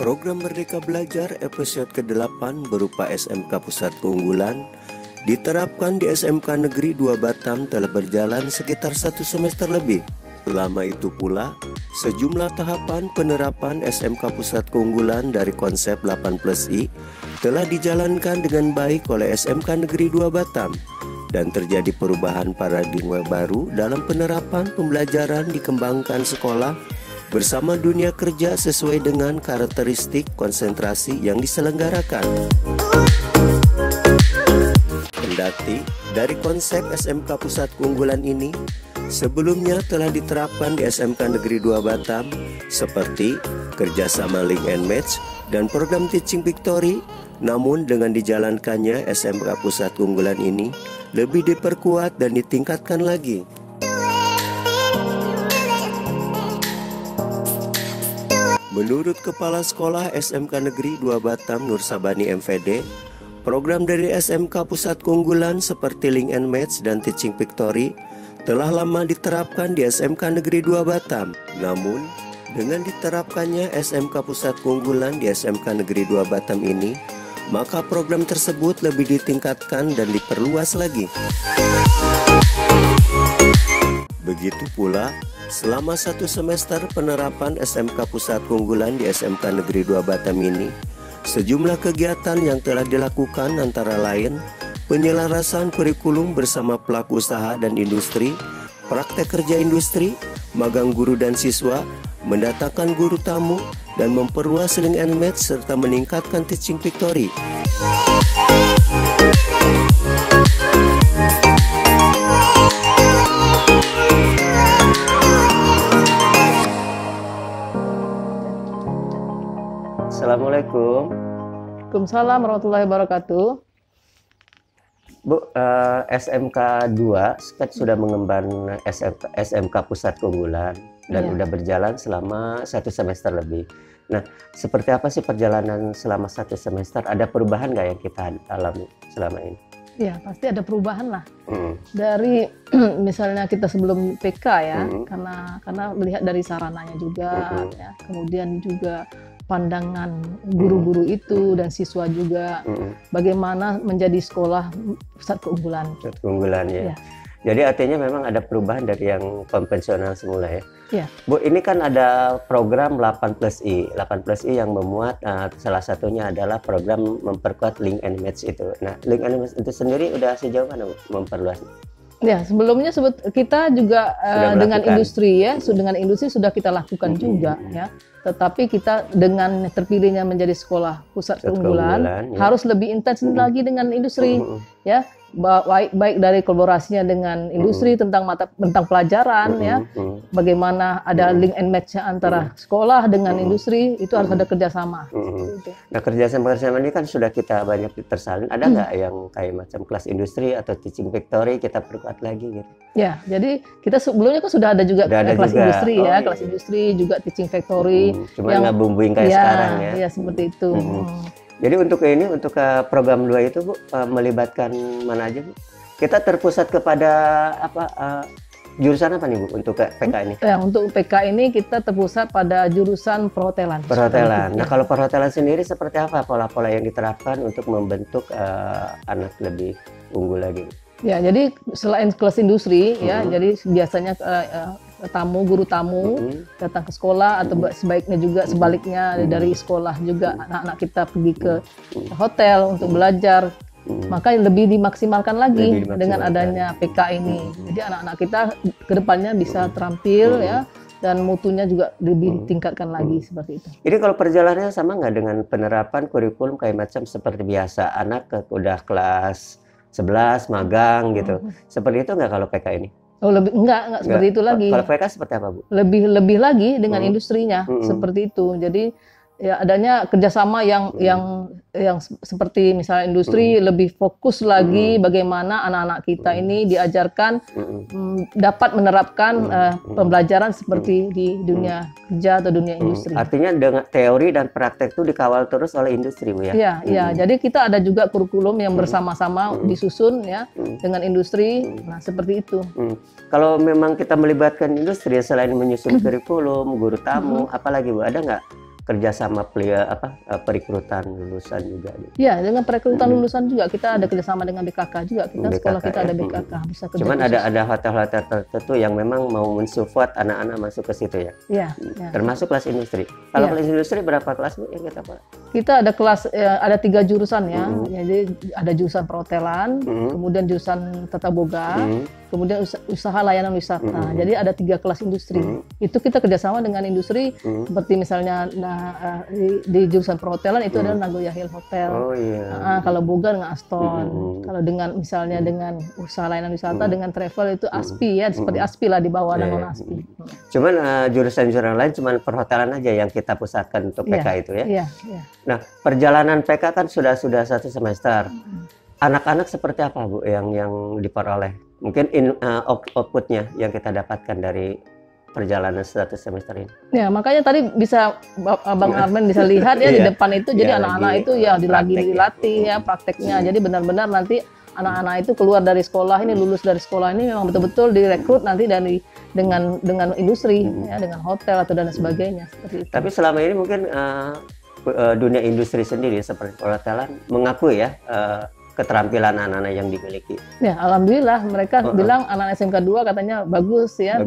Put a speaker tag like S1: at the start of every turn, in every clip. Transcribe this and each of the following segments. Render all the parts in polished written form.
S1: Program Merdeka Belajar episode ke-8 berupa SMK Pusat Keunggulan diterapkan di SMK Negeri 2 Batam telah berjalan sekitar 1 semester lebih. Selama itu pula, sejumlah tahapan penerapan SMK Pusat Keunggulan dari konsep 8+I telah dijalankan dengan baik oleh SMK Negeri 2 Batam dan terjadi perubahan paradigma baru dalam penerapan pembelajaran dikembangkan sekolah bersama dunia kerja sesuai dengan karakteristik konsentrasi yang diselenggarakan. Kendati dari konsep SMK Pusat Keunggulan ini sebelumnya telah diterapkan di SMK Negeri 2 Batam seperti kerjasama link and match dan program teaching victory, namun dengan dijalankannya SMK Pusat Keunggulan ini lebih diperkuat dan ditingkatkan lagi. Menurut Kepala Sekolah SMK Negeri 2 Batam Nur Sabani MVD, program dari SMK Pusat Keunggulan seperti link and match dan teaching victory telah lama diterapkan di SMK Negeri 2 Batam. Namun, dengan diterapkannya SMK Pusat Keunggulan di SMK Negeri 2 Batam ini, maka program tersebut lebih ditingkatkan dan diperluas lagi. Begitu pula, selama 1 semester penerapan SMK Pusat Keunggulan di SMK Negeri 2 Batam ini, sejumlah kegiatan yang telah dilakukan antara lain penyelarasan kurikulum bersama pelaku usaha dan industri, praktek kerja industri, magang guru dan siswa, mendatangkan guru tamu, dan memperluas link and match serta meningkatkan teaching victory. Assalamualaikum.
S2: Waalaikumsalam warahmatullahi wabarakatuh.
S1: Bu, SMK 2 kan sudah mengemban SMK Pusat Keunggulan dan udah berjalan selama 1 semester lebih. Nah, seperti apa sih perjalanan selama 1 semester? Ada perubahan nggak yang kita alami selama ini?
S2: Ya, pasti ada perubahan lah. Dari misalnya kita sebelum PK ya, karena melihat dari sarananya juga, ya, kemudian juga pandangan guru-guru itu dan siswa juga, bagaimana menjadi sekolah pusat keunggulan.
S1: Pusat keunggulan ya. Jadi artinya memang ada perubahan dari yang konvensional semula ya.
S2: Ya.
S1: Bu, ini kan ada program 8+I. 8+I yang memuat salah satunya adalah program memperkuat link and match itu. Nah, link and match itu sendiri udah sejauh mana Bu memperluas?
S2: Ya, sebelumnya kita juga dengan industri ya, dengan industri sudah kita lakukan juga ya. Tetapi kita dengan terpilihnya menjadi sekolah pusat keunggulan harus lebih intens lagi dengan industri ya. Baik dari kolaborasinya dengan industri tentang pelajaran ya, bagaimana ada link and match antara sekolah dengan industri, itu harus ada kerjasama.
S1: Nah, kerjasama ini kan sudah kita banyak tersalin. Ada nggak yang kayak macam kelas industri atau teaching victory kita perkuat lagi gitu?
S2: Ya, jadi kita sebelumnya kan sudah ada juga kelas industri ya, kelas industri juga teaching victory.
S1: Cuma nggak bumbuin kayak sekarang ya?
S2: Ya, seperti itu.
S1: Jadi untuk program 2 itu Bu, melibatkan mana aja Bu? Kita terpusat kepada jurusan apa nih Bu untuk PK ini?
S2: Ya, untuk PK ini kita terpusat pada jurusan perhotelan.
S1: Perhotelan. Nah, kalau perhotelan sendiri seperti apa pola-pola yang diterapkan untuk membentuk anak lebih unggul lagi?
S2: Ya, jadi selain kelas industri ya, jadi biasanya guru tamu datang ke sekolah atau sebaiknya juga sebaliknya dari sekolah juga anak-anak kita pergi ke hotel untuk belajar. Maka lebih dimaksimalkan lagi dengan adanya PK ini. Jadi anak-anak kita kedepannya bisa terampil ya, dan mutunya juga lebih ditingkatkan lagi seperti itu.
S1: Jadi kalau perjalanannya sama nggak dengan penerapan kurikulum kayak macam seperti biasa, anak udah kelas 11 magang gitu. Seperti itu nggak kalau PK ini?
S2: Oh, enggak seperti itu lagi.
S1: Kalau PK seperti apa Bu?
S2: Lebih lagi dengan industrinya seperti itu. Jadi ya adanya kerjasama yang seperti misalnya industri lebih fokus lagi bagaimana anak-anak kita ini diajarkan dapat menerapkan pembelajaran seperti di dunia kerja atau dunia industri.
S1: Artinya dengan teori dan praktek itu dikawal terus oleh industri Bu ya?
S2: Iya, jadi kita ada juga kurikulum yang bersama-sama disusun ya dengan industri. Nah, seperti itu.
S1: Kalau memang kita melibatkan industri selain menyusun kurikulum, guru tamu, apalagi Bu, ada nggak kerjasama perekrutan lulusan juga.
S2: Ya, dengan perekrutan lulusan juga kita ada kerjasama dengan BKK juga. Sekolah kita ada BKK bisa kerja.
S1: Cuman ada hotel-hotel tertentu yang memang mau mensupport anak-anak masuk ke situ ya.
S2: Iya.
S1: Termasuk kelas industri. Kalau kelas industri berapa kelas Bu yang kita Pak? Kita
S2: ada kelas ada 3 jurusan ya. Jadi ada jurusan perhotelan, kemudian jurusan tata boga, kemudian usaha layanan wisata. Jadi ada 3 kelas industri. Itu kita kerjasama dengan industri seperti misalnya di jurusan perhotelan itu ada Nagoya Hill Hotel.
S1: Oh iya.
S2: Kalau boga dengan Aston. Kalau dengan misalnya dengan usaha layanan wisata dengan travel itu ASPI ya, seperti ASPI lah di bawah naungan ASPI.
S1: Cuman jurusan-jurusan lain cuman perhotelan aja yang kita pusatkan untuk PK itu ya.
S2: Iya.
S1: Nah, perjalanan PK kan sudah 1 semester. Anak-anak seperti apa Bu yang diperoleh? Mungkin outputnya yang kita dapatkan dari perjalanan 1 semester ini.
S2: Ya, makanya tadi bisa Bang Armen bisa lihat ya di depan itu, jadi anak-anak itu ya lagi dilatih ya prakteknya. Jadi benar-benar nanti anak-anak itu keluar dari sekolah ini, lulus dari sekolah ini memang betul-betul direkrut nanti dengan industri ya, dengan hotel atau dan sebagainya seperti itu.
S1: Tapi selama ini mungkin dunia industri sendiri seperti perhotelan mengakui ya keterampilan anak-anak yang dimiliki.
S2: Ya, alhamdulillah mereka bilang anak SMK 2 katanya bagus ya.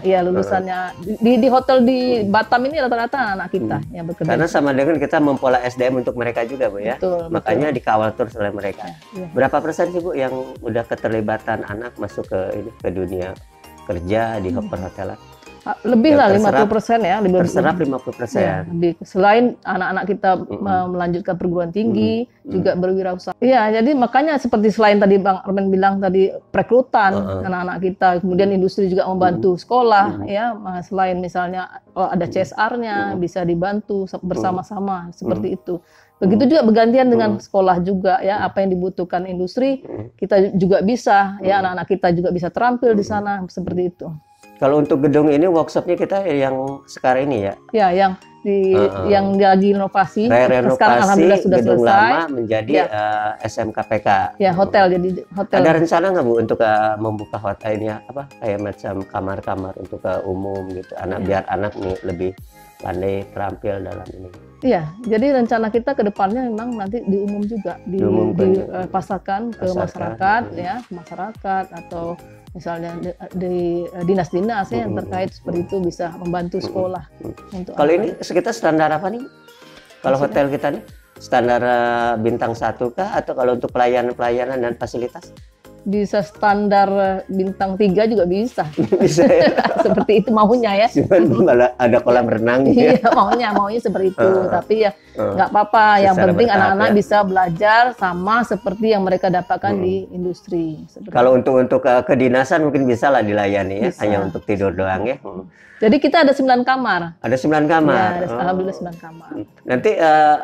S2: Ya lulusannya di hotel di Batam ini rata-rata anak kita yang bekerja.
S1: Karena sama dengan kita mempola SDM untuk mereka juga Bu ya. Makanya dikawal terus oleh mereka. Berapa persen sih Bu yang udah keterlibatan anak masuk ke dunia kerja di perhotelan?
S2: Lebih lah 50% ya,
S1: terserap 50%.
S2: Ya, selain anak-anak kita melanjutkan perguruan tinggi, juga berwirausaha. Iya, jadi makanya seperti selain tadi Bang Armen bilang tadi perekrutan anak-anak kita, kemudian industri juga membantu sekolah, ya, selain misalnya kalau ada CSR-nya bisa dibantu bersama-sama seperti itu. Begitu juga bergantian dengan sekolah juga ya, apa yang dibutuhkan industri kita juga bisa ya, anak-anak kita juga bisa terampil di sana seperti itu.
S1: Kalau untuk gedung ini workshopnya kita yang sekarang ini ya? Ya,
S2: yang lagi renovasi.
S1: Sekarang alhamdulillah sudah gedung selesai. Lama menjadi SMK PK.
S2: Ya, hotel jadi hotel.
S1: Ada rencana nggak Bu untuk membuka hotel ini kayak macam kamar-kamar untuk umum gitu, biar anak nih lebih pandai terampil dalam ini? Iya,
S2: jadi rencana kita ke depannya memang nanti di umum juga, dipasarkan ke masyarakat ya, ke masyarakat atau misalnya di dinas-dinas ya yang terkait seperti itu bisa membantu sekolah.
S1: Kalau ini kita standar apa nih? Kalau hotel kita nih standar bintang 1 kah atau kalau untuk pelayanan dan fasilitas?
S2: Bisa standar bintang 3 juga bisa. Bisa ya? Seperti itu maunya ya.
S1: Cuman malah ada kolam renang
S2: ya. Iya, maunya seperti itu. Tapi ya nggak apa-apa. Yang penting anak-anak bisa belajar sama seperti yang mereka dapatkan di industri.
S1: Kalau untuk kedinasan mungkin bisa lah dilayani ya. Bisa. Hanya untuk tidur doang ya.
S2: Jadi kita ada 9 kamar.
S1: Ada 9 kamar?
S2: Ya, alhamdulillah 9 kamar.
S1: Nanti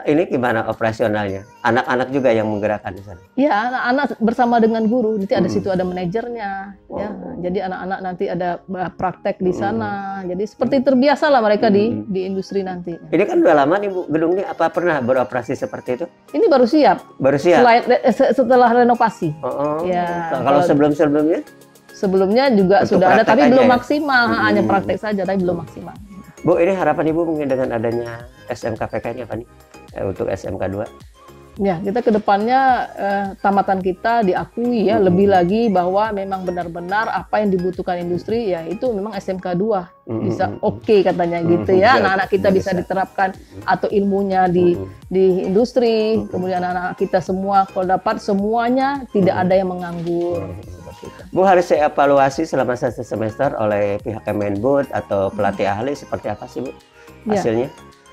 S1: ini gimana operasionalnya? Anak-anak juga yang menggerakkan di sana?
S2: Ya, anak-anak bersama dengan guru. Nanti ada situ ada manajernya. Ya, jadi anak-anak nanti ada praktek di sana. Jadi seperti terbiasa lah mereka di industri nanti.
S1: Ini kan udah lama nih Bu, gedung ini apa pernah beroperasi seperti itu?
S2: Ini baru siap.
S1: Baru siap?
S2: Setelah renovasi.
S1: Ya, kalau sebelum-sebelumnya?
S2: Sebelumnya juga untuk sudah ada, tapi belum maksimal. Hanya praktek saja, tapi belum maksimal.
S1: Bu, ini harapan Ibu mungkin dengan adanya SMK PK ini apa nih untuk SMK 2?
S2: Ya, kita ke depannya tamatan kita diakui ya, lebih lagi bahwa memang benar-benar apa yang dibutuhkan industri ya itu memang SMK 2 bisa oke katanya gitu ya. Anak-anak kita bisa diterapkan atau ilmunya di industri, kemudian anak-anak kita semua kalau dapat semuanya tidak ada yang menganggur.
S1: Bu, harus evaluasi selama 1 semester oleh pihak Kemendikbud atau pelatih ahli seperti apa sih Bu hasilnya?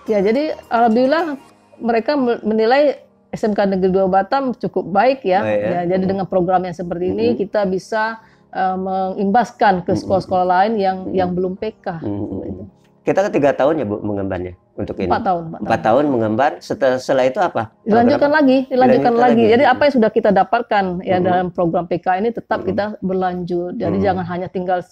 S2: Ya, jadi alhamdulillah mereka menilai SMK Negeri 2 Batam cukup baik ya. Ya, jadi dengan program yang seperti ini kita bisa mengimbaskan ke sekolah-sekolah lain yang belum PK.
S1: Kita kan 3 tahun ya Bu mengembannya untuk ini.
S2: 4 tahun.
S1: 4 tahun mengemban. Setelah itu apa?
S2: Dilanjutkan lagi. Jadi apa yang sudah kita dapatkan ya dalam program PK ini tetap kita berlanjut. Jadi jangan hanya tinggal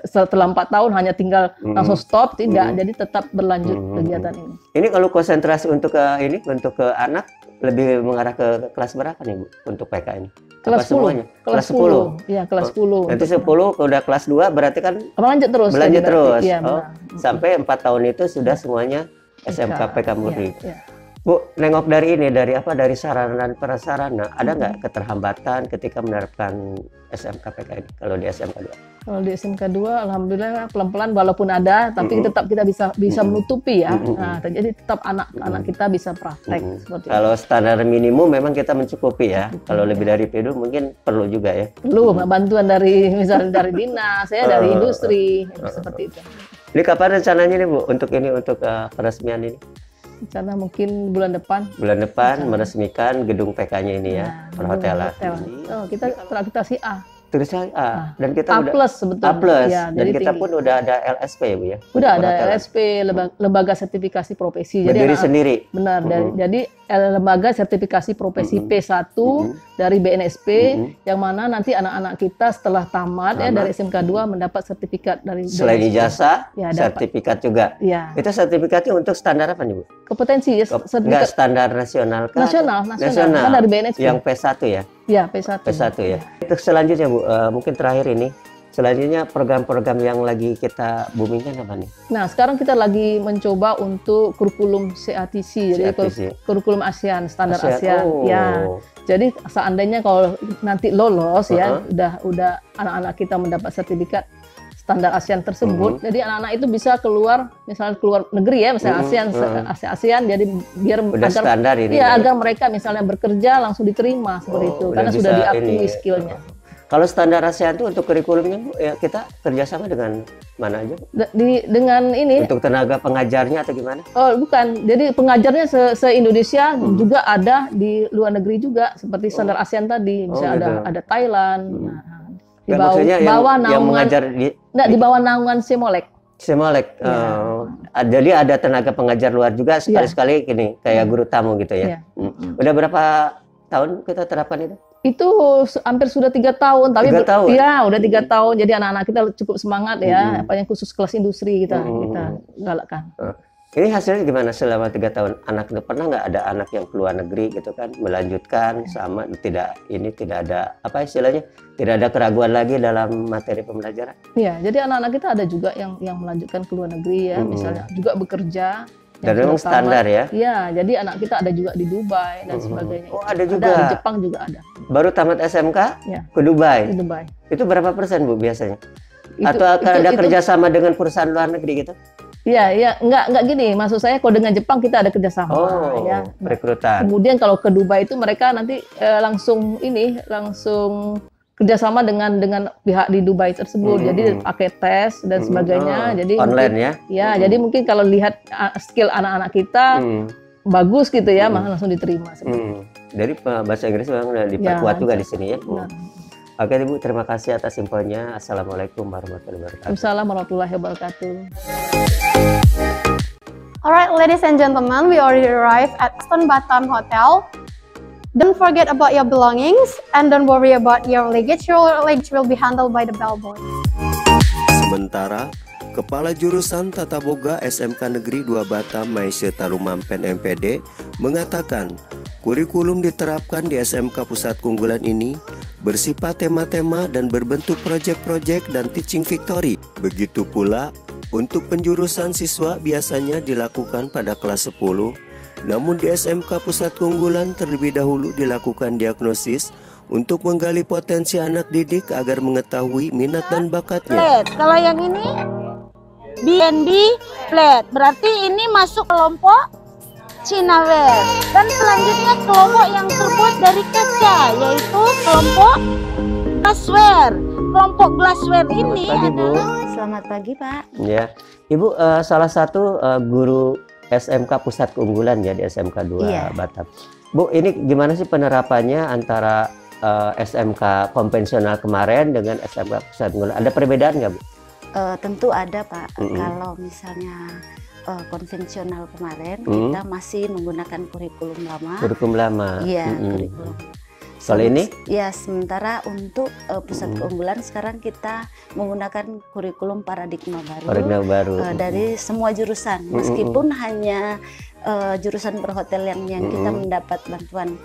S2: setelah 4 tahun hanya tinggal langsung stop, tidak. Jadi tetap berlanjut kegiatan ini.
S1: Ini kalau konsentrasi untuk ke anak lebih mengarah ke kelas berapa nih Bu untuk PK ini?
S2: Kelas 10. Kelas 10. Iya, kelas 10.
S1: Nanti 10 udah kelas 2 berarti kan
S2: berlanjut terus.
S1: Berlanjut terus.
S2: Ya,
S1: sampai 4 tahun itu sudah semuanya
S3: SMK PK Murni. Bu, nengok dari ini, dari apa, dari sarana dan prasarana, ada nggak keterhambatan ketika menerapkan SMK PK ini kalau di SMK 2?
S2: Kalau di SMK 2, alhamdulillah pelan-pelan walaupun ada, tapi tetap kita bisa menutupi ya. Nah, jadi tetap anak-anak kita bisa praktek seperti
S3: kalau itu. Standar minimum memang kita mencukupi ya. Kalau lebih dari itu mungkin perlu juga ya.
S2: Perlu bantuan dari misalnya dari dinas, ya dari industri, seperti itu.
S3: Ini kapan rencananya nih Bu untuk peresmian ini?
S2: Rencana mungkin bulan depan.
S3: Bulan depan meresmikan gedung PK-nya ini ya, perhotelan.
S2: Oh, kita terakreditasi A.
S3: Tulisnya A, dan kita
S2: A plus sebetulnya.
S3: A+,
S2: ya,
S3: dan kita pun udah ada LSP ya Bu ya.
S2: Udah ada LSP, lembaga sertifikasi profesi.
S3: Berdiri sendiri.
S2: Benar, jadi lembaga sertifikasi profesi P1 dari BNSP, yang mana nanti anak-anak kita setelah tamat ya dari SMK 2 mendapat sertifikat dari
S3: selain ijazah, ya, sertifikat juga.
S2: Ya.
S3: Itu sertifikatnya untuk standar apa nih Bu?
S2: Kompetensi ya.
S3: Enggak standar nasional kan?
S2: Nasional. Kan dari BNSP.
S3: Yang P1 ya?
S2: Ya, P1.
S3: P1 ya. Itu selanjutnya Bu, mungkin terakhir ini. Selanjutnya program-program yang lagi kita boomingkan apa nih?
S2: Nah, sekarang kita lagi mencoba untuk kurikulum CATC, jadi kurikulum ASEAN, standar ASEAN.
S3: Oh.
S2: Ya. Jadi seandainya kalau nanti lolos ya, udah anak-anak kita mendapat sertifikat standar ASEAN tersebut, jadi anak-anak itu bisa keluar, misalnya keluar negeri ya, misalnya ASEAN, jadi biar
S3: udah standar ini.
S2: Ya, agar mereka misalnya bekerja langsung diterima seperti itu, karena sudah diakui skillnya.
S3: Kalau standar ASEAN itu untuk kurikulumnya Bu, ya kita kerjasama dengan mana aja Bu?
S2: Dengan ini.
S3: Untuk tenaga pengajarnya atau gimana?
S2: Oh bukan, jadi pengajarnya se-Indonesia juga ada di luar negeri juga, seperti standar ASEAN tadi, misalnya ada Thailand. Di bawah naungan, yang mengajar di bawah naungan Semolek.
S3: Semolek. Jadi ada tenaga pengajar luar juga sekali-sekali gini, kayak guru tamu gitu ya. Udah berapa tahun kita terapkan itu? Itu
S2: hampir sudah 3 tahun, tapi
S3: 3 tahun?
S2: Ya udah 3 tahun. Jadi anak-anak kita cukup semangat ya, apa yang khusus kelas industri kita galakkan.
S3: Ini hasilnya gimana selama 3 tahun? Anak itu pernah nggak ada anak yang keluar negeri gitu kan, melanjutkan sama tidak ada apa istilahnya, tidak ada keraguan lagi dalam materi pembelajaran?
S2: Iya, jadi anak-anak kita ada juga yang melanjutkan ke luar negeri ya, misalnya juga bekerja.
S3: Dan memang standar ya?
S2: Iya, jadi anak kita ada juga di Dubai dan sebagainya.
S3: Oh, ada juga?
S2: Ada, di Jepang juga ada.
S3: Baru tamat SMK ke Dubai?
S2: Di Dubai.
S3: Itu berapa persen Bu biasanya? Atau ada kerjasama dengan perusahaan luar negeri gitu?
S2: Iya, enggak gini. Maksud saya kalau dengan Jepang kita ada kerjasama.
S3: Oh,
S2: ya.
S3: Rekrutan.
S2: Kemudian kalau ke Dubai itu mereka nanti langsung kerjasama dengan pihak di Dubai tersebut, jadi pakai tes dan sebagainya. Jadi
S3: online
S2: mungkin,
S3: ya?
S2: Jadi mungkin kalau lihat skill anak-anak kita bagus gitu ya, langsung diterima.
S3: Jadi bahasa Inggris memang udah diperkuat juga di sini ya. Oke Ibu, terima kasih atas infonya. Assalamualaikum warahmatullahi wabarakatuh.
S2: Waalaikumsalam warahmatullahi wabarakatuh.
S4: Alright, ladies and gentlemen, we already arrived at Stone Batam Hotel. Don't forget about your belongings and don't worry about your luggage. Your luggage will be handled by the bellboy.
S1: Sementara, Kepala Jurusan Tata Boga SMK Negeri 2 Batam Maisya Tarumampen MPD mengatakan kurikulum diterapkan di SMK Pusat Keunggulan ini bersifat tema-tema dan berbentuk proyek-proyek dan teaching victory. Begitu pula untuk penjurusan siswa biasanya dilakukan pada kelas 10. Namun di SMK Pusat Keunggulan terlebih dahulu dilakukan diagnosis untuk menggali potensi anak didik agar mengetahui minat dan bakatnya.
S5: Kalau yang ini BNB flat, berarti ini masuk kelompok China West. Dan selanjutnya kelompok yang terbuat dari kaca, yaitu kelompok glassware. Kelompok glassware ini adalah...
S6: Selamat pagi Pak.
S3: Ya, Ibu salah satu guru SMK Pusat Keunggulan ya di SMK 2 Batam. Bu, ini gimana sih penerapannya antara SMK konvensional kemarin dengan SMK Pusat Keunggulan? Ada perbedaan nggak Bu?
S6: Tentu ada Pak. Kalau misalnya konvensional kemarin kita masih menggunakan kurikulum lama.
S3: Kurikulum lama.
S6: Iya, kurikulum.
S3: Kalau ini?
S6: Ya, sementara untuk pusat keunggulan sekarang kita menggunakan kurikulum paradigma baru, dari semua jurusan. Meskipun hanya jurusan perhotelan yang kita mendapat bantuan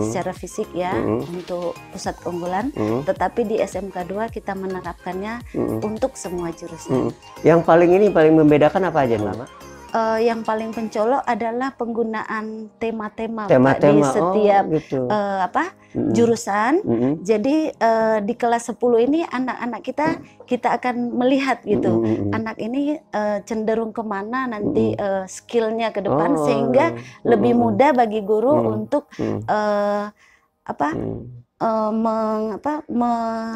S6: secara fisik ya untuk pusat keunggulan, tetapi di SMK 2 kita menerapkannya untuk semua jurusan.
S3: Yang paling membedakan apa aja Mama?
S6: yang paling pencolok adalah penggunaan tema-tema di setiap jurusan. Jadi di kelas 10 ini anak-anak kita akan melihat gitu, anak ini cenderung kemana nanti skillnya ke depan, sehingga lebih mudah bagi guru untuk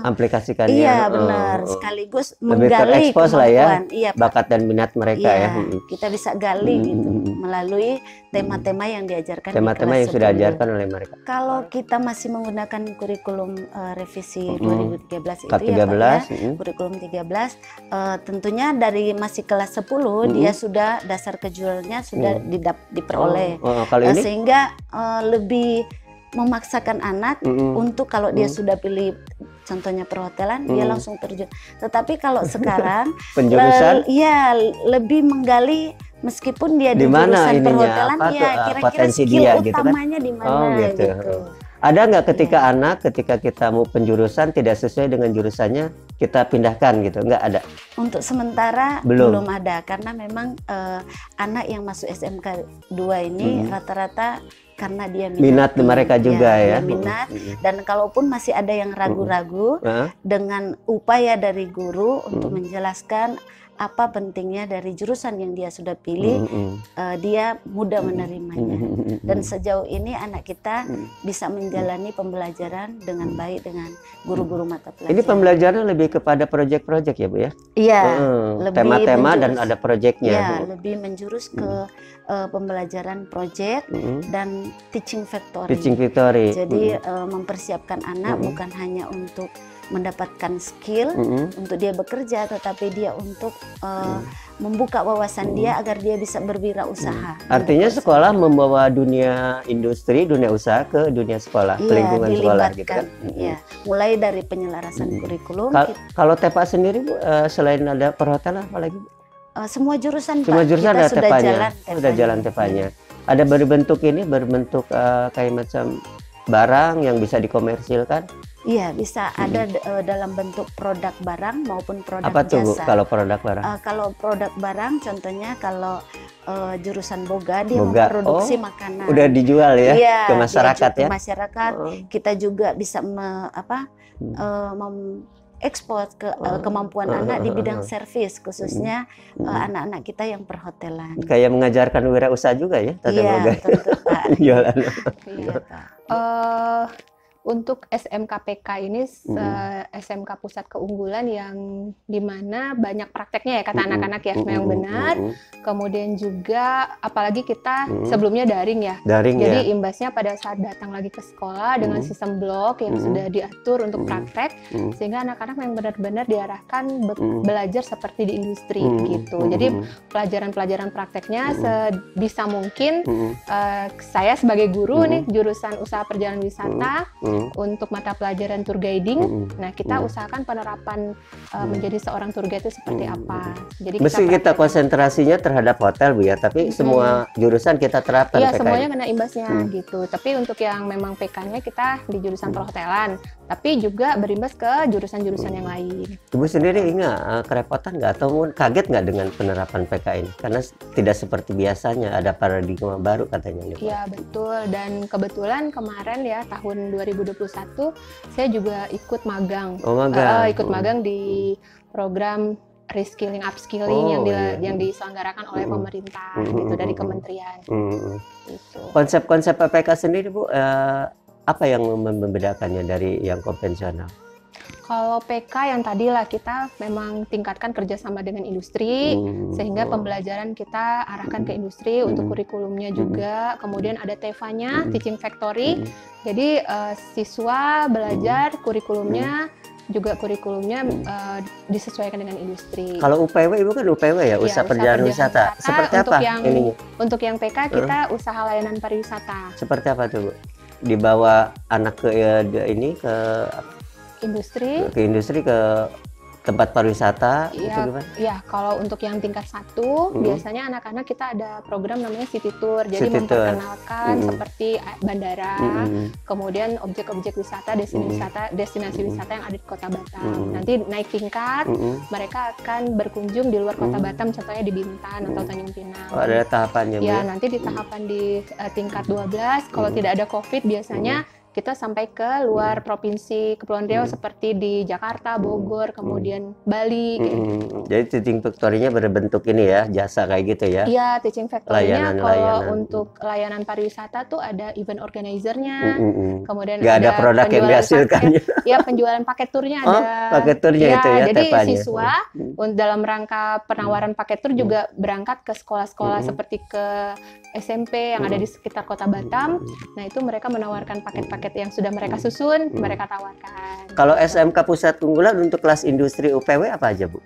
S3: aplikasikannya.
S6: Iya benar, sekaligus menggali kemampuan,
S3: bakat dan minat mereka ya.
S6: Kita bisa gali gitu melalui tema-tema yang diajarkan.
S3: Tema-tema yang sudah diajarkan oleh mereka.
S6: Kalau kita masih menggunakan kurikulum revisi 2013 itu kurikulum 13, tentunya dari masih kelas 10 dia sudah dasar kejualannya sudah diperoleh, sehingga lebih memaksakan anak untuk kalau dia sudah pilih contohnya perhotelan dia langsung terjun. Tetapi kalau sekarang
S3: penjurusan
S6: lebih menggali meskipun dia di jurusan perhotelan kira-kira skill utamanya di mana gitu.
S3: Ada nggak ketika kita mau penjurusan tidak sesuai dengan jurusannya kita pindahkan gitu? Nggak ada?
S6: Untuk sementara belum ada, karena memang anak yang masuk SMK 2 ini rata-rata karena dia
S3: minat mereka juga ya.
S6: Minat, dan kalaupun masih ada yang ragu-ragu, dengan upaya dari guru untuk menjelaskan apa pentingnya dari jurusan yang dia sudah pilih, dia mudah menerimanya. Dan sejauh ini anak kita bisa menjalani pembelajaran dengan baik dengan guru-guru mata pelajaran.
S3: Ini pembelajaran lebih kepada proyek-proyek ya Bu ya?
S6: Iya,
S3: tema-tema dan ada proyeknya.
S6: Iya, lebih menjurus ke pembelajaran proyek dan teaching factory. Jadi mempersiapkan anak bukan hanya untuk mendapatkan skill untuk dia bekerja, tetapi dia untuk membuka wawasan dia agar dia bisa berwirausaha.
S3: Artinya sekolah membawa dunia industri, dunia usaha ke dunia sekolah, lingkungan sekolah gitu kan.
S6: Iya, mulai dari penyelarasan kurikulum.
S3: Kalau TEPA sendiri Bu, selain ada perhotelan apa lagi?
S6: Semua jurusan
S3: Pak, kita
S6: ada
S3: sudah jalan TEPA-nya. Ada berbentuk kayak macam barang yang bisa dikomersilkan?
S6: Iya, bisa ada dalam bentuk produk barang maupun produk
S3: apa tuh,
S6: jasa.
S3: Bu, kalau produk barang?
S6: Kalau produk barang, contohnya kalau jurusan Boga, dia memproduksi makanan.
S3: Udah dijual ya, ke masyarakat ya?
S6: Ke masyarakat. Kita juga bisa ekspor ke kemampuan anak di bidang servis, khususnya anak-anak kita yang perhotelan.
S3: Kayak mengajarkan wirausaha juga ya?
S6: Iya, tentu Pak.
S3: Jualan.
S6: Iya, Pak.
S2: Untuk SMKPK ini SMK Pusat Keunggulan yang dimana banyak prakteknya ya, kata anak-anak ya, memang benar. Kemudian juga apalagi kita sebelumnya daring ya. Jadi imbasnya pada saat datang lagi ke sekolah dengan sistem blok yang sudah diatur untuk praktek, sehingga anak-anak yang benar-benar diarahkan belajar seperti di industri gitu. Jadi pelajaran-pelajaran prakteknya sebisa mungkin saya sebagai guru nih jurusan usaha perjalanan wisata, untuk mata pelajaran tour guiding, nah kita usahakan penerapan menjadi seorang tour guide itu seperti apa. Jadi
S3: meski kita konsentrasinya terhadap hotel Bu ya, tapi semua jurusan kita terapkan.
S2: Iya, semuanya kena imbasnya gitu. Tapi untuk yang memang PK-nya kita di jurusan perhotelan, tapi juga berimbas ke jurusan-jurusan yang lain.
S3: Ibu sendiri ingat kerepotan nggak atau kaget nggak dengan penerapan PK ini? Karena tidak seperti biasanya, ada paradigma baru katanya.
S2: Iya betul, dan kebetulan kemarin ya tahun 2021 saya juga ikut magang. Ikut magang di program reskilling upskilling yang diselenggarakan oleh pemerintah gitu, dari kementerian. Gitu.
S3: Konsep-konsep PPK sendiri Bu, apa yang membedakannya dari yang konvensional?
S2: Kalau PK yang tadi lah kita memang tingkatkan kerjasama dengan industri, sehingga pembelajaran kita arahkan ke industri untuk kurikulumnya juga. Kemudian ada TEFA-nya, Teaching Factory. Jadi siswa belajar kurikulumnya disesuaikan dengan industri.
S3: Kalau UPW Ibu kan UPW ya, usaha perjalanan wisata. Seperti apa ininya?
S2: Untuk yang PK kita usaha layanan pariwisata.
S3: Seperti apa tuh Bu? Dibawa anak ke industri, ke tempat pariwisata
S4: Iya,
S3: itu gimana?
S4: Iya, kalau untuk yang tingkat 1 biasanya anak-anak kita ada program namanya City Tour. Jadi memperkenalkan seperti bandara, kemudian objek-objek wisata, destinasi wisata yang ada di Kota Batam. Nanti naik tingkat, mereka akan berkunjung di luar Kota Batam, contohnya di Bintan atau Tanjung Pinang.
S3: Oh, ada tahapannya, Bu,
S4: ya? Nanti di tahapan di tingkat 12, kalau tidak ada COVID biasanya kita sampai ke luar provinsi Kepulauan Riau seperti di Jakarta, Bogor, kemudian Bali. Gitu.
S3: Jadi teaching factory-nya berbentuk ini ya, jasa kayak gitu ya?
S4: Iya, teaching factory-nya kalau untuk layanan pariwisata tuh ada event organizer-nya, kemudian
S3: nggak ada produk yang dihasilkan.
S4: Ya, penjualan paket turnya ada.
S3: Paket turnya itu ya,
S4: jadi
S3: tepanya.
S4: siswa dalam rangka penawaran paket tur juga berangkat ke sekolah-sekolah seperti ke SMP yang ada di sekitar Kota Batam. Nah, itu mereka menawarkan paket-paket yang sudah mereka susun, mereka tawarkan.
S3: Kalau SMK Pusat Unggulan untuk kelas industri UPW apa aja, Bu?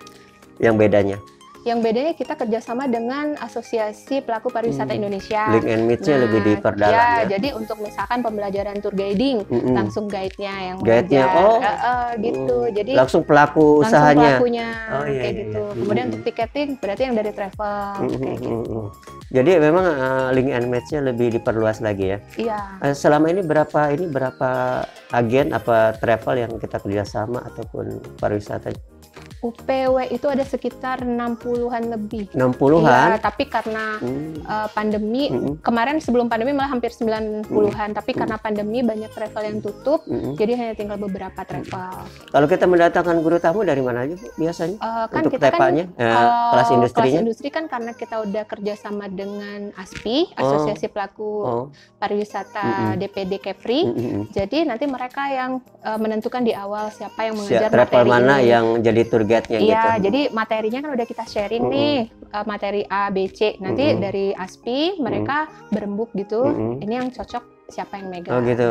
S3: Yang bedanya?
S4: Yang bedanya kita kerjasama dengan Asosiasi Pelaku Pariwisata Indonesia.
S3: Link and Match-nya lebih diperdalam ya.
S4: Jadi untuk misalkan pembelajaran tour guiding, langsung guide-nya yang
S3: guide-nya,
S4: gitu. Jadi
S3: langsung pelaku usahanya.
S4: Pelakunya, kayak gitu. Kemudian untuk tiketing berarti yang dari travel, kayak gitu.
S3: Jadi memang link and match-nya lebih diperluas lagi ya.
S4: Iya.
S3: Selama ini berapa agen apa travel yang kita kerjasama ataupun pariwisata?
S4: UPW itu ada sekitar 60-an lebih.
S3: 60-an?
S4: Iya, tapi karena pandemi, kemarin sebelum pandemi malah hampir 90-an, tapi karena pandemi banyak travel yang tutup, jadi hanya tinggal beberapa travel.
S3: Kalau kita mendatangkan guru tamu dari mana aja, Bu, biasanya?
S4: Kan
S3: untuk
S4: kita
S3: tepanya, kelas industrinya?
S4: Kelas industri kan karena kita udah kerjasama dengan ASPI, Asosiasi Pelaku Pariwisata DPD Kepri, jadi nanti mereka yang menentukan di awal siapa yang mengajar
S3: travel
S4: materi
S3: mana
S4: ini.
S3: Yang jadi tour guide-nya gitu.
S4: Iya, jadi materinya kan udah kita sharing nih, materi A, B, C. Nanti dari ASPI mereka berembuk gitu, ini yang cocok siapa yang megang.
S3: Oh gitu.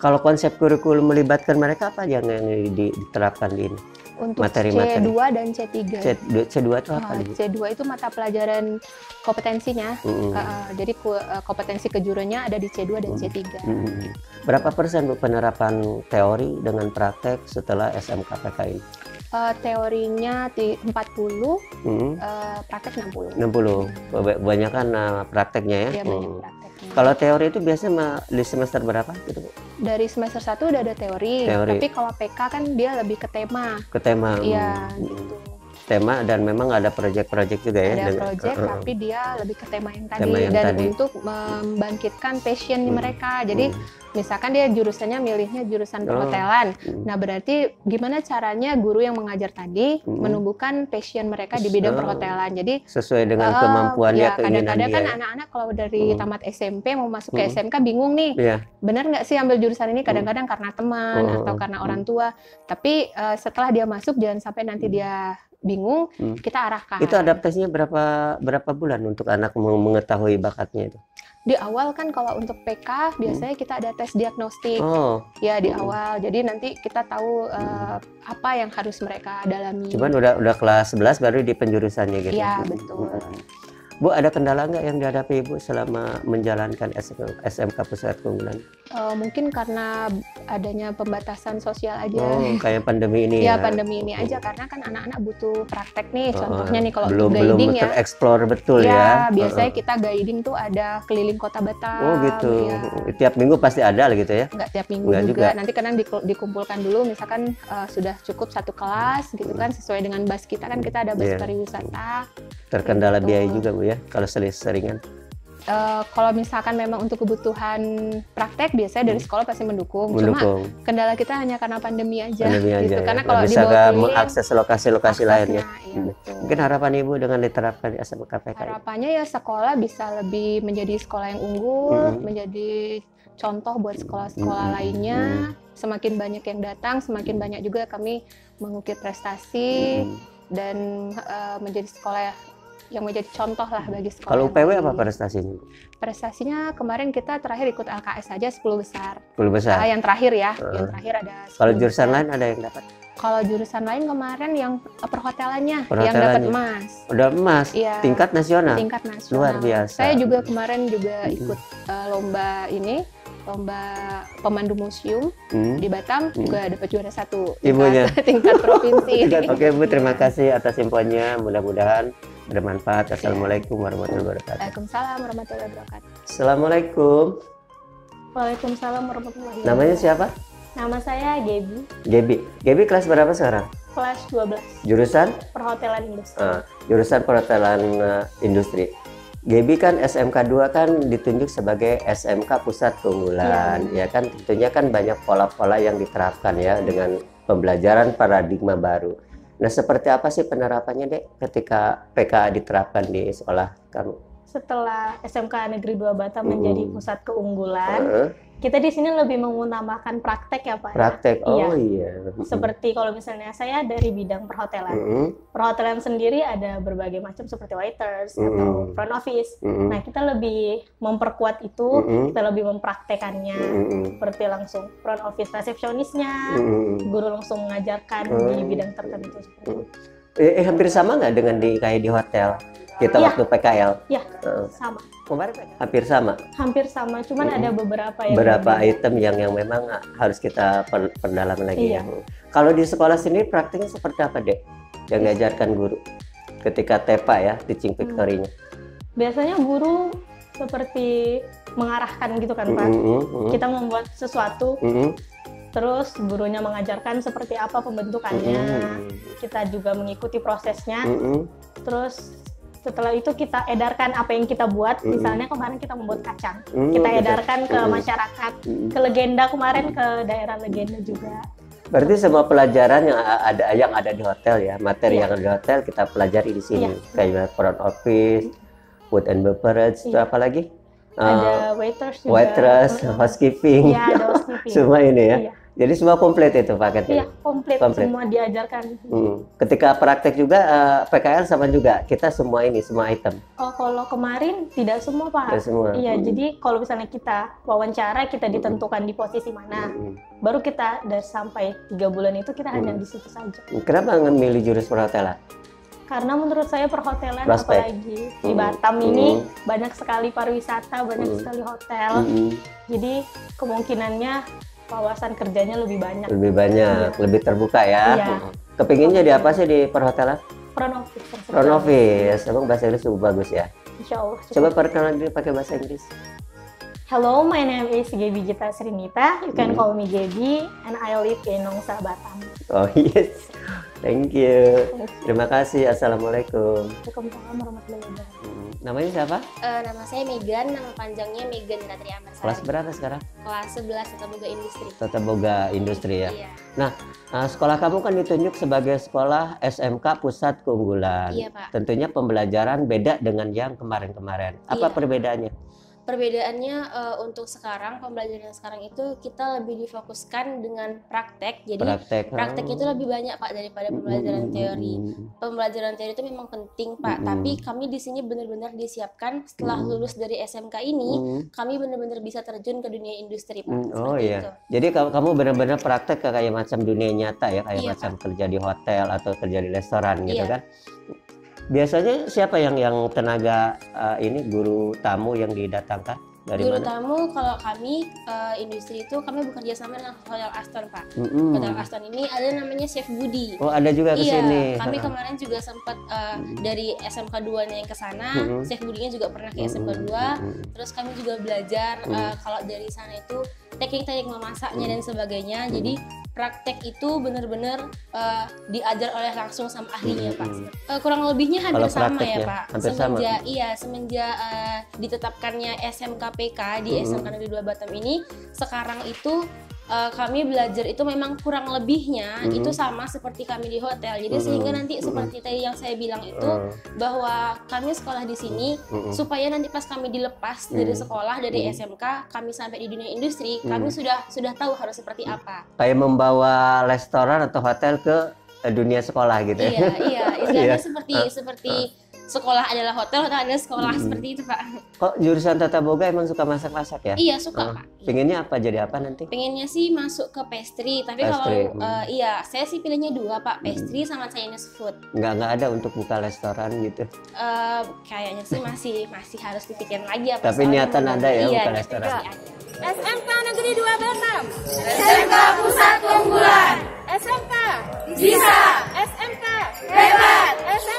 S3: Kalau konsep kurikulum melibatkan mereka apa yang diterapkan di ini?
S4: Untuk
S3: materi-materi.
S4: C2 dan C3.
S3: C2 itu apa?
S4: C2 itu mata pelajaran kompetensinya. Jadi kompetensi kejuruannya ada di C2 dan C3.
S3: Berapa persen, Bu, penerapan teori dengan praktek setelah SMKPK ini?
S4: Teorinya 40, praktek 60.
S3: 60. Kebanyakan prakteknya ya?
S4: Iya, banyak prakteknya.
S3: Kalau teori itu biasanya di semester berapa gitu, Bu?
S4: Dari semester 1 udah ada teori. Tapi kalau PK kan dia lebih ke tema.
S3: Ke tema.
S4: Iya, gitu.
S3: Tema dan memang ada proyek-proyek juga ya?
S4: Ada proyek, tapi dia lebih ke tema yang tadi. Untuk membangkitkan passion mereka. Jadi misalkan dia jurusannya milihnya jurusan perhotelan. Nah, berarti gimana caranya guru yang mengajar tadi menumbuhkan passion mereka di bidang perhotelan. Jadi
S3: sesuai dengan kemampuan dia, keinginan
S4: kadang-kadang
S3: dia.
S4: Kan anak-anak kalau dari tamat SMP mau masuk ke SMK bingung nih. Benar nggak sih ambil jurusan ini? Kadang-kadang karena teman atau karena orang tua. Tapi setelah dia masuk jangan sampai nanti dia bingung, kita arahkan.
S3: Itu adaptasinya berapa bulan untuk anak mengetahui bakatnya itu?
S4: Di awal kan kalau untuk PK biasanya kita ada tes diagnostik. Ya di awal. Jadi nanti kita tahu apa yang harus mereka dalami.
S3: Cuman udah kelas 11 baru di penjurusannya gitu.
S4: Iya, betul.
S3: Bu, ada kendala nggak yang dihadapi Ibu selama menjalankan SMK Pusat Keunggulan?
S4: Mungkin karena adanya pembatasan sosial aja.
S3: Kayak pandemi ini ya?
S4: Ya, pandemi ini aja. Karena kan anak-anak butuh praktek nih. Contohnya nih kalau
S3: belum
S4: guiding ya.
S3: Belum tereksplor betul ya?
S4: Ya, biasanya kita guiding tuh ada keliling Kota Batam.
S3: Oh gitu. Ya. Tiap minggu pasti ada gitu ya?
S4: Nggak tiap minggu juga. Nanti kadang dikumpulkan dulu. Misalkan sudah cukup satu kelas gitu kan. Sesuai dengan bus kita kan kita ada bus pariwisata.
S3: Terkendala gitu. Biaya juga Bu ya, kalau seringan?
S4: Kalau misalkan memang untuk kebutuhan praktek, biasanya dari sekolah pasti mendukung. Cuma kendala kita hanya karena pandemi aja. Gitu. Karena kalau
S3: bisa
S4: dibawa
S3: mengakses lokasi-lokasi lainnya.
S4: Iya,
S3: mungkin harapan Ibu dengan diterapkan di SMKPK?
S4: Harapannya ya sekolah bisa lebih menjadi sekolah yang unggul, menjadi contoh buat sekolah-sekolah lainnya. Semakin banyak yang datang, semakin banyak juga kami mengukir prestasi dan menjadi sekolah yang menjadi contoh lah bagi sekolah.
S3: Kalau UPW apa prestasinya?
S4: Prestasinya kemarin kita terakhir ikut LKS saja 10 besar. 10
S3: besar?
S4: Yang terakhir ya, yang terakhir ada 10
S3: Kalau jurusan
S4: besar.
S3: lain ada yang dapat?
S4: Kalau jurusan lain kemarin yang perhotelannya yang dapat emas.
S3: Udah emas?
S4: Iya.
S3: Tingkat nasional?
S4: Tingkat nasional.
S3: Luar biasa.
S4: Saya juga kemarin juga ikut lomba ini, lomba pemandu museum di Batam juga dapat juara 1
S3: ibunya
S4: tingkat provinsi.
S3: Oke Bu, terima kasih atas infonya, mudah-mudahan bermanfaat. Assalamualaikum warahmatullahi wabarakatuh.
S4: Waalaikumsalam warahmatullahi wabarakatuh.
S3: Assalamualaikum.
S4: Waalaikumsalam warahmatullahi wabarakatuh.
S3: Namanya siapa?
S4: Nama saya Gaby.
S3: Gaby kelas berapa sekarang?
S4: Kelas 12.
S3: Jurusan?
S4: Perhotelan industri.
S3: Jurusan perhotelan industri. Gaby kan SMK 2 kan ditunjuk sebagai SMK Pusat Keunggulan, ya kan tentunya kan banyak pola-pola yang diterapkan ya dengan pembelajaran paradigma baru. Nah, seperti apa sih penerapannya, Dek, ketika PKA diterapkan di sekolah kamu?
S4: Setelah SMK Negeri 2 Batam menjadi pusat keunggulan, kita di sini lebih mengutamakan praktek ya Pak.
S3: Praktek, iya.
S4: Seperti kalau misalnya saya dari bidang perhotelan. Perhotelan sendiri ada berbagai macam seperti waiters atau front office. Nah, kita lebih memperkuat itu, kita lebih mempraktekannya. Seperti langsung front office resepsionisnya, guru langsung mengajarkan di bidang tertentu seperti itu.
S3: Hampir sama nggak dengan kayak di hotel? Kita waktu PKL?
S4: Iya, sama.
S3: Kemarin hampir sama?
S4: Hampir sama, cuman ada beberapa
S3: item yang memang harus kita perdalam lagi ya. Kalau di sekolah sini praktiknya seperti apa, Dek? Yang diajarkan guru ketika TEPA ya, teaching factory-nya?
S4: Biasanya guru seperti mengarahkan gitu kan Pak. Kita membuat sesuatu, terus gurunya mengajarkan seperti apa pembentukannya. Kita juga mengikuti prosesnya. Terus setelah itu kita edarkan apa yang kita buat. Misalnya kemarin kita membuat kacang, kita edarkan ke masyarakat, ke legenda kemarin, ke daerah legenda juga.
S3: Berarti semua pelajaran yang ada di hotel ya, materi yang ada di hotel kita pelajari di sini. Kayak front office, food and beverage, itu apa lagi?
S4: Ada waiters juga.
S3: Waitress, housekeeping.
S4: Iya, ada housekeeping.
S3: Semua ini ya. Jadi semua komplit itu paketnya.
S4: Iya, komplit. Semua diajarkan.
S3: Ketika praktek juga PKL sama juga. Kita semua item.
S4: Oh, kalau kemarin tidak semua Pak.
S3: Tidak semua.
S4: Iya, jadi kalau misalnya kita wawancara, kita ditentukan di posisi mana. Baru kita dari sampai 3 bulan itu kita hanya di situ saja.
S3: Kenapa memilih jurus perhotelan?
S4: Karena menurut saya perhotelan apalagi di Batam ini banyak sekali pariwisata, banyak sekali hotel. Jadi kemungkinannya wawasan kerjanya lebih banyak.
S3: Lebih terbuka ya. Kepinginnya di apa sih di perhotelan?
S4: Front office.
S3: Front office. Emang bahasa Inggris cukup bagus ya?
S4: Insya Allah.
S3: Coba perkenalan diri pakai bahasa Inggris.
S4: Hello, my name is Gaby Gita Srinita. You can call me Gaby, and I live in Nongsa, Batam.
S3: Oh yes, thank you. Terima kasih. Assalamualaikum.
S4: Waalaikumsalam warahmatullahi wabarakatuh.
S3: Namanya siapa?
S7: Nama saya Megan, nama panjangnya Megan Ratri Amarsari.
S3: Kelas berapa sekarang?
S7: Kelas 11 Tata Boga Industri.
S3: Tata Boga Industri ya?
S7: Iya.
S3: Nah, sekolah kamu kan ditunjuk sebagai sekolah SMK Pusat Keunggulan.
S7: Iya Pak.
S3: Tentunya pembelajaran beda dengan yang kemarin-kemarin. Apa perbedaannya?
S7: Perbedaannya untuk sekarang, pembelajaran sekarang itu kita lebih difokuskan dengan praktek. Jadi praktek itu lebih banyak Pak daripada pembelajaran teori. Pembelajaran teori itu memang penting Pak, tapi kami di sini benar-benar disiapkan setelah lulus dari SMK ini, kami benar-benar bisa terjun ke dunia industri Pak.
S3: Oh iya. Itu. Jadi kamu benar-benar praktek kayak macam dunia nyata ya, kayak macam Pak. Kerja di hotel atau kerja di restoran gitu kan. Biasanya siapa yang tenaga guru tamu yang didatangkan dari
S7: guru
S3: mana?
S7: Tamu kalau kami industri itu kami bekerja sama dengan Hotel Aston Pak. Hotel Aston ini ada namanya Chef Budi.
S3: Oh ada juga ke sini.
S7: Kami kemarin juga sempat dari SMK 2-nya yang ke sana, Chef Budinya juga pernah ke SMK 2. Terus kami juga belajar kalau dari sana itu teknik-teknik memasaknya dan sebagainya. Jadi praktek itu benar-benar diajar oleh langsung sama ahlinya Pak. Kurang lebihnya hampir sama ya Pak. Semenjak ditetapkannya SMKPK di SMK Negeri 2 Batam ini, sekarang itu kami belajar itu memang kurang lebihnya itu sama seperti kami di hotel. Jadi sehingga nanti seperti tadi yang saya bilang itu bahwa kami sekolah di sini supaya nanti pas kami dilepas dari sekolah dari SMK, kami sampai di dunia industri, kami sudah tahu harus seperti apa.
S3: Kayak membawa restoran atau hotel ke dunia sekolah gitu ya.
S7: Iya, istilahnya seperti sekolah adalah hotel adalah sekolah, seperti itu Pak.
S3: Kok jurusan Tata Boga emang suka masak-masak ya?
S7: Iya suka Pak.
S3: Pengennya apa, jadi apa nanti?
S7: Pengennya sih masuk ke pastry, tapi kalau iya saya sih pilihnya dua Pak, pastry sama Chinese food.
S3: Nggak ada untuk buka restoran gitu?
S7: Kayaknya sih masih harus dipikirin lagi apa.
S3: Tapi niatan ada ya
S7: iya,
S3: buka restoran?
S8: SMK Negeri 2 Batam,
S9: SMK Pusat Keunggulan,
S8: SMK
S9: bisa,
S8: SMK
S9: hebat,
S8: SMK